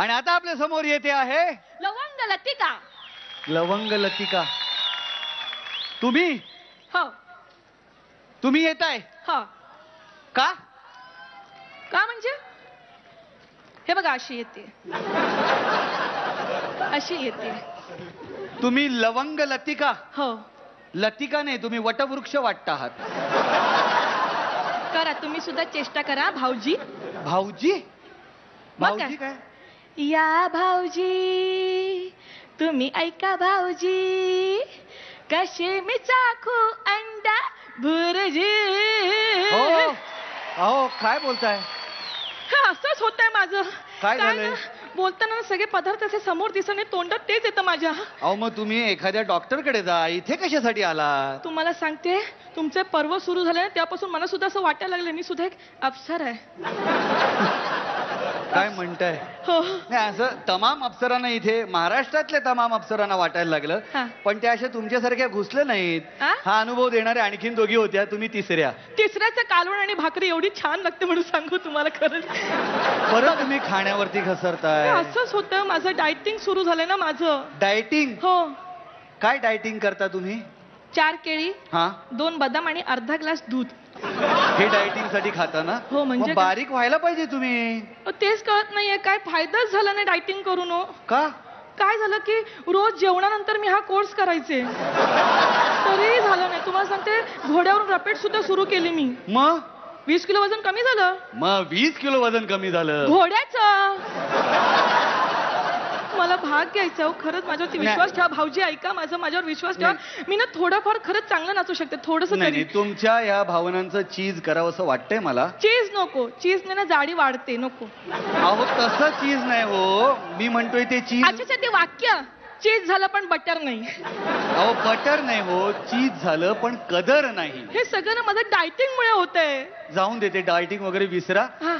आणि आता आपल्या समोर येते आहे लवंग लतिका. लवंग लतिका. तुम्ही हो तुम्ही येताय हो. का? का म्हणजे हे बघा अशी येते, अशी येते. तुम्ही लवंग लतिका? हो. लतिका नाही, तुम्ही वटवृक्ष वाटत आहात. करा तुम्ही सुद्धा चेष्टा करा भाऊजी. भाऊजी? मग भाऊजी काय? या भाऊजी तुम्ही ऐका भाऊजी, कसे मी चाखू अंडा भुर्जी. हो अहो काय बोलताय? असंच होतंय माझं. काय झालंय? ना, बोलताना ना सगळे पदार्थ असे समोर दिसत नाही, तोंडात तेच येतं माझ्या. अहो मग तुम्ही एखाद्या डॉक्टर कडे जा, इथे कशासाठी आला? तुम्हाला सांगते, तुमचे पर्व सुरू झाले ना तेव्हापासून मला सुद्धा असं वाटायला लागलं मी सुद्धा एक अप्सर आहे. काय म्हणताय? हो. नाही असं तमाम अप्सरांना, इथे महाराष्ट्रातल्या तमाम अप्सरांना वाटायला लागलं, हा. पण त्या अशा तुमच्यासारख्या घुसल्या नाहीत. आ? हा अनुभव देणाऱ्या आणखीन दोघी होत्या, तुम्ही तिसऱ्या. तिसऱ्याचं कालवण आणि भाकरी एवढी छान लागते म्हणून सांगू तुम्हाला खरंच. परत तुम्ही खाण्यावरती घसरताय. असंच होतं माझं, डायटिंग सुरू झालंय ना माझं. डायटिंग? हो. काय डायटिंग करता तुम्ही? 4 केळी, हा 2 बदाम आणि अर्धा ग्लास दूध. हे डायटिंग साठी खाता ना? हो, म्हणजे मग बारीक व्हायला पाहिजे तुम्ही. तेच कळत नाहीये काय फायदाच झाला नाही डायटिंग करून. हो. का? काय झालं की रोज जेवणानंतर मी हा कोर्स करायचे, तरीही झालं नाही. तुम्हाला सांगते, घोड्यावरून रपेट सुद्धा सुरू केली मी. मग 20 किलो वजन कमी झालं. मग 20 किलो वजन कमी झालं? घोड्याचं. मला भाग घ्यायचा हो, खरंच माझ्यावरती विश्वास ठेवा भाऊजी. ऐका माझं, माझ्यावर विश्वास ठेवा. मी ना थोडंफार खरंच चांगलं नाचू शकते, थोडंसं नाही तरी. नाही, तुमच्या या भावनांचं चीज करावं असं वाटतंय मला. चीज नको, चीजने ना जाडी वाढते, नको. अहो तसं चीज नाही हो, मी म्हणतोय ते चीज. अच्छा ते वाक्य, चीज झालं पण बटर नाही. अहो बटर नाही हो, चीज झालं पण कदर नाही. हे सगळं ना माझं डायटिंग मुळे होतंय. जाऊन देते, डायटिंग वगैरे विसरा. हा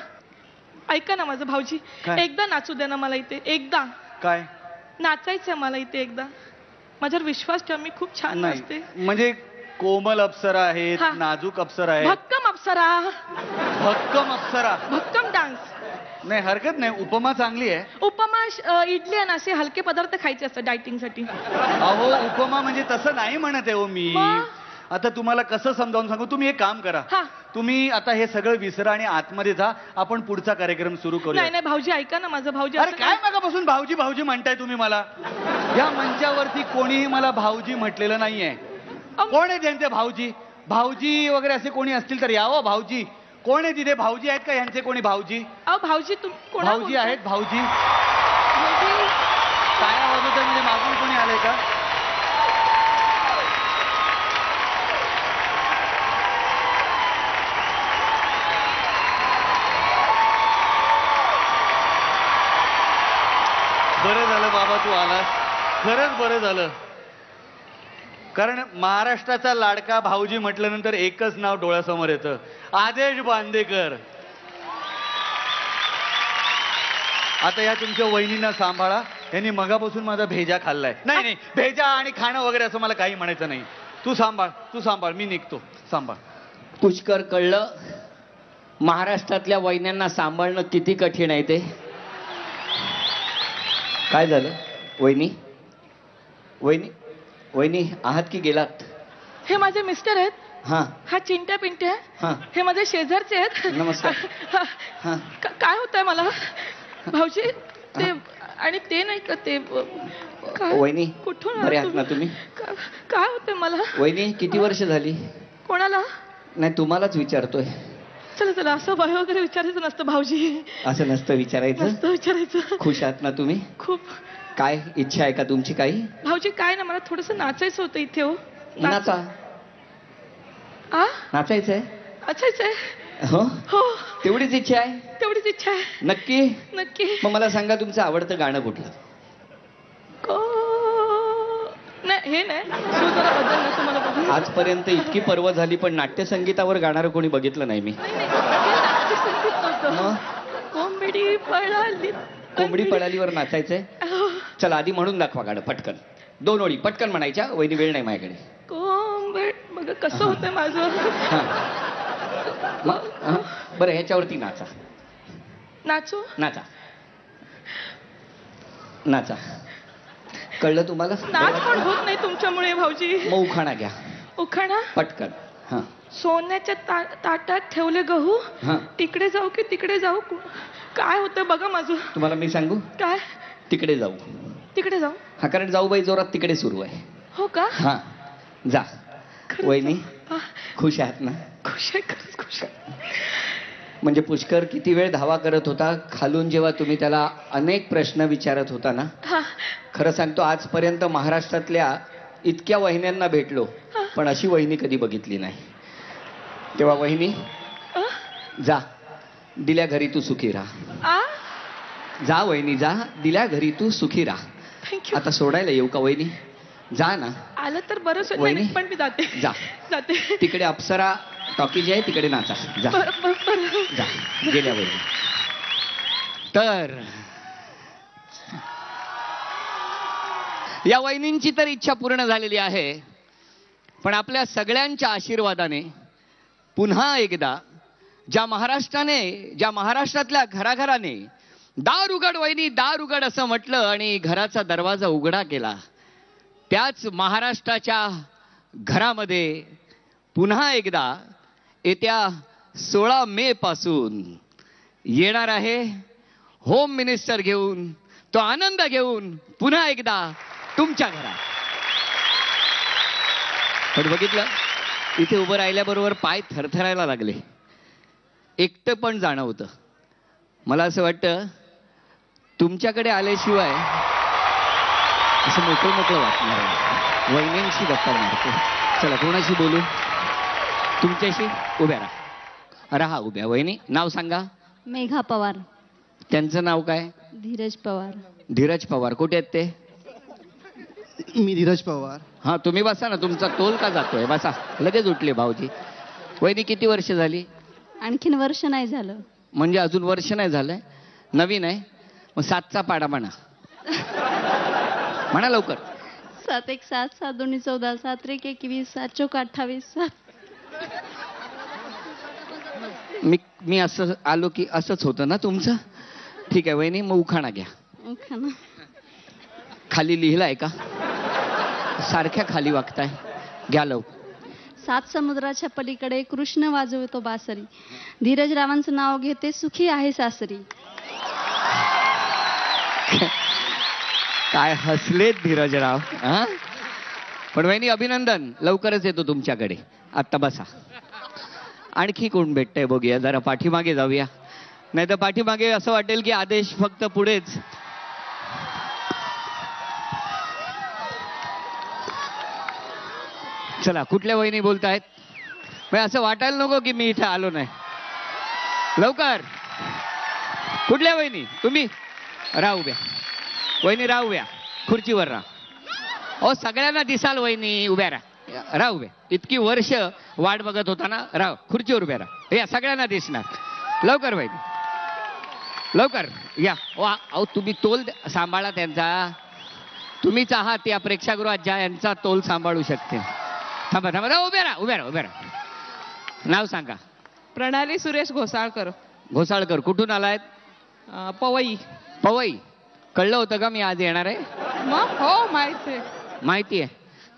ऐका ना माझं भाऊजी, काय? एकदा नाचू द्या ना मला इथे, एकदा. काय? नाचायचंय मला इथे एकदा. माझ्यावर विश्वास ठेवा, मी खूप छान नाचते. नाही म्हणजे कोमल अप्सरा आहेत, हा. नाजूक अप्सरा आहेत. भक्कम अप्सरा. भक्कम अप्सरा. भक्कम डान्स. नाही हरकत नाही, उपमा चांगली आहे. उपमा इडली आणि असे हलके पदार्थ खायचे असतात डायटिंग साठी. अहो उपमा म्हणजे तसं नाही म्हणत आहे हो मी. मग? आता तुम्हाला कसं समजावून सांगू, तुम्ही एक काम करा. हा. तुम्ही आता हे सगळं विसरा आणि आतमध्ये जा, आपण पुढचा कार्यक्रम सुरू करूया. नाही नाही भाऊजी ऐका ना माझं भाऊजी. अरे असं काय मागापासून भाऊजी भाऊजी म्हणताय तुम्ही मला? या मंचावरती कोणीही मला भाऊजी म्हटलेलं नाहीये. कोण आहे त्यांचे भाऊजी? भाऊजी वगैरे असे कोणी असतील तर यावं. भाऊजी कोण आहे तिथे? भाऊजी आहेत का यांचे कोणी भाऊजी? अहो भाऊजी कोण? भाऊजी आहेत भाऊजी. भाऊजी काय आवाज होता म्हणजे मागून कोणी आलंय का? बरं झालं बाबा तू आलास, खरंच बरं झालं. कारण महाराष्ट्राचा लाडका भाऊजी म्हटल्यानंतर एकच नाव डोळ्यासमोर येतं, आदेश बांदेकर. आता या तुमच्या वहिनींना सांभाळा, यांनी मगापासून माझा भेजा खाल्लाय. नाही नाही, भेजा आणि खाणं वगैरे असं मला काही म्हणायचं नाही. तू सांभाळ, तू सांभाळ, मी निघतो. सांभाळ. पुष्कर कळलं महाराष्ट्रातल्या वैन्यांना सांभाळणं किती कठीण आहे ते. काय झालं वहिनी? वहिनी वहिनी आहात की गेलात? हे माझे मिस्टर आहेत. हा हा चिंट्या पिंट्या. हा. हे माझे शेजारचे आहेत. नमस्कार. हा. काय होतंय मला भाऊजी? ते आणि ते नाही का ते वहिनी कुठून बरे आहात ना तुम्ही? काय होतंय मला? वहिनी किती वर्ष झाली? कोणाला? नाही तुम्हालाच विचारतोय. चला चला, असं वय वगैरे विचारायचं नसतं भाऊजी. असं नसतं विचारायचं. नसतं विचारायचं. खुश आहात ना तुम्ही? खूप. काय इच्छा आहे का तुमची काही? भाऊजी काय ना, मला थोडस नाचायचं होतं इथे. हो नाचा. आ नाचायचंय? नाचायचंय. हो हो तेवढीच इच्छा आहे? तेवढीच इच्छा आहे. नक्की? नक्की. मग मला सांगा तुमचं आवडतं गाणं कुठलं? नाही हे नाही, सूर जरा बदल ना तुम्हाला बघून. आजपर्यंत इतकी पर्व झाली पण नाट्यसंगीतावर गाणारं कोणी बघितलं नाही मी. नाही, हे नाट्यसंगीत नव्हतं. कोंबडी पळाली. कोंबडी पळालीवर नाचायचंय? चला आधी म्हणून दाखवा गाणं पटकन. 2 ओळी पटकन म्हणायच्या, वहिनी वेळ नाही माझ्याकडे. बघ कसं होतंय माझं. बरं ह्याच्यावरती नाचा. नाचू? नाचा. नाचा. कळलं तुम्हाला? नाच पण होत नाही तुमच्यामुळे भाऊजी. मग उखाणा घ्या उखाणा. पटकन. हा सोन्याच्या ताटात ठेवले गहू, हा. तिकडे जाऊ की तिकडे जाऊ, काय होतं बघा माझं. तुम्हाला मी सांगू? काय? तिकडे जाऊ. तिकडे जाऊ? हा, कारण जाऊबाई जोरात तिकडे सुरू आहे. हो का? हा जा. खरंच? वहिनी हा. खुश आहात ना? खुश आहे, खरंच खुश आहे. म्हणजे पुष्कर किती वेळ धावा करत होता खालून, जेव्हा तुम्ही त्याला अनेक प्रश्न विचारत होता ना. हा. खरं सांगतो, आजपर्यंत महाराष्ट्रातल्या इतक्या वहिन्यांना भेटलो, पण अशी वहिनी कधी बघितली नाही. तेव्हा वहिनी अ? जा, दिल्या घरी तू सुखी राहा. आ? जा वहिनी जा, दिल्या घरी तू सुखी राहा. थँक्यू. आता सोडायला येऊ का वहिनी? जा ना. आलं तर बरंच होईल. वहिनी? नाही, पण मी जाते. जा. जाते. तिकडे अप्सरा टॉकीज आहे, तिकडे नाचा. जा बरं. जा. गेल्या वहिनी. तर या वहिनींची तर इच्छा पूर्ण झालेली आहे, पण आपल्या सगळ्यांच्या आशीर्वादाने पुन्हा एकदा ज्या महाराष्ट्रातल्या घराघराने दार उघड वहिनी दार उघड असं म्हटलं आणि घराचा दरवाजा उघडा केला, त्याच महाराष्ट्राच्या घरामध्ये पुन्हा एकदा येत्या 16 मे पासून येणार आहे होम मिनिस्टर घेऊन, तो आनंद घेऊन पुन्हा एकदा तुमच्या घरात. पण बघितलं, इथे उभं राहिल्याबरोबर पाय थरथरायला लागले, एकटं पण जाणवतं. मला असं वाटतं तुमच्याकडे आल्याशिवाय असं मोकळं मोकळं वाटणार आहे. वहिनींशी गप्पा मारतो. चला, कोणाशी बोलू? तुमच्याशी. उभ्या राहा उभ्या. वहिनी, नाव सांगा. मेघा पवार. त्यांचं नाव काय? धीरज पवार. धीरज पवार. कुठे आहेत ते? मी धीरज पवार. हा, तुम्ही बसा ना, तुमचा तोल का जातोय? बसा. लगेच उठले भाऊजी. वहिनी, किती वर्ष झाली? आणखीन वर्ष नाही झालं. म्हणजे अजून वर्ष नाही झालंय? नवीन आहे? मग 7चा पाडा म्हणा. म्हणा लवकर. 7 1 7 7 2 14 7 1 21 7 4 28 7. मी असं आलो की असंच होतं ना तुमचं? ठीक आहे वहिनी, मग उखाणा घ्या. उखाणा. खाली लिहिलाय का? सारख्या खाली वागताय. घ्या लवकर. 7 समुद्राच्या पलीकडे कृष्ण वाजवतो बासरी, धीरजरावांचं नाव घेते सुखी आहे सासरी. काय हसलेत धीरजराव. हा, पण वहिनी अभिनंदन, लवकरच येतो तुमच्याकडे. आत्ता बसा. आणखी कोण भेटतंय बघूया. जरा पाठीमागे जाऊया, नाही तर पाठीमागे असं वाटेल की आदेश फक्त पुढेच. चला, कुठल्या वहिनी बोलतायत? म्हणजे असं वाटायला नको की मी इथे आलो नाही. लवकर. कुठल्या वहिनी? तुम्ही राहा उभ्या. वहिनी राहा उभ्या, खुर्चीवर राहा. अहो, सगळ्यांना दिसाल वहिनी. उभ्या राहा उभ्या. इतकी वर्ष वाट बघत होता ना. राहा खुर्चीवर उभ्या राहा. या सगळ्यांना दिसणार. लवकर वहिनी, लवकर या. अहो, तुम्ही तोल सांभाळा त्यांचा. तुम्हीच आहात या प्रेक्षागृहात ज्या यांचा तोल सांभाळू शकते. थांबा थांबा. उभ्या राहा उभ्या राहा उभ्या राहा. नाव सांगा. प्रणाली सुरेश घोसाळकर. घोसाळकर. कुठून आलायत? पवई. पवई. कळलं होतं का मी आज येणार आहे? मग हो, माहिती आहे. माहिती आहे.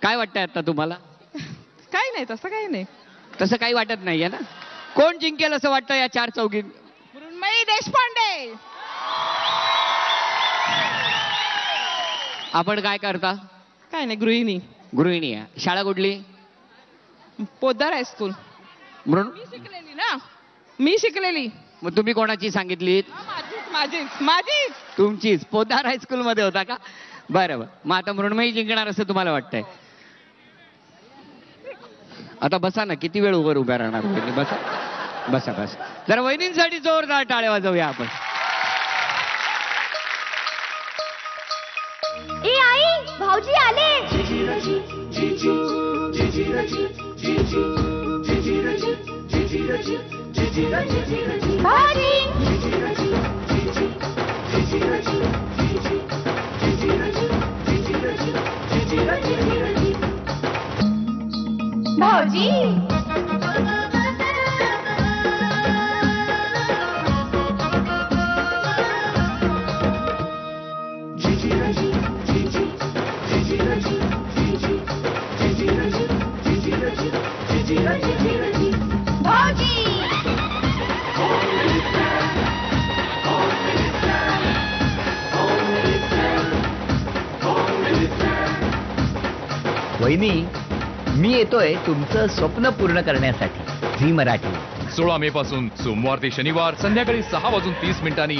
काय वाटतंय आता तुम्हाला? काही नाही, तसं काही नाही. तसं काही वाटत नाहीये ना? कोण जिंकेल असं वाटतं या 4 चौघीत? मृण्मयी देशपांडे. आपण काय करता? काय नाही, गृहिणी. गृहिणी आहे. शाळा कुठली? पोद्दार हायस्कूल. म्हणून मी शिकलेली ना. मी शिकलेली. मग तुम्ही कोणाची सांगितलीत? माझीच. तुमचीच. पोद्दार हायस्कूल मध्ये होता का? बरं बरं. मग आता मृण्मयी जिंकणार असं तुम्हाला वाटतंय? आता बसा ना. किती वेळ उभ्या राहणार? बसा बसा बसा. जरा वहिनींसाठी जोरदार टाळ्या वाजवूया आपण. ए आई, भाऊजी आले. भाऊजी. वहिनी, मी येतोय तुमचं स्वप्न पूर्ण करण्यासाठी. झी मराठी. 16 मे पासून सोमवार ते शनिवार संध्याकाळी 6:30 वाजून 30 मिनिटांनी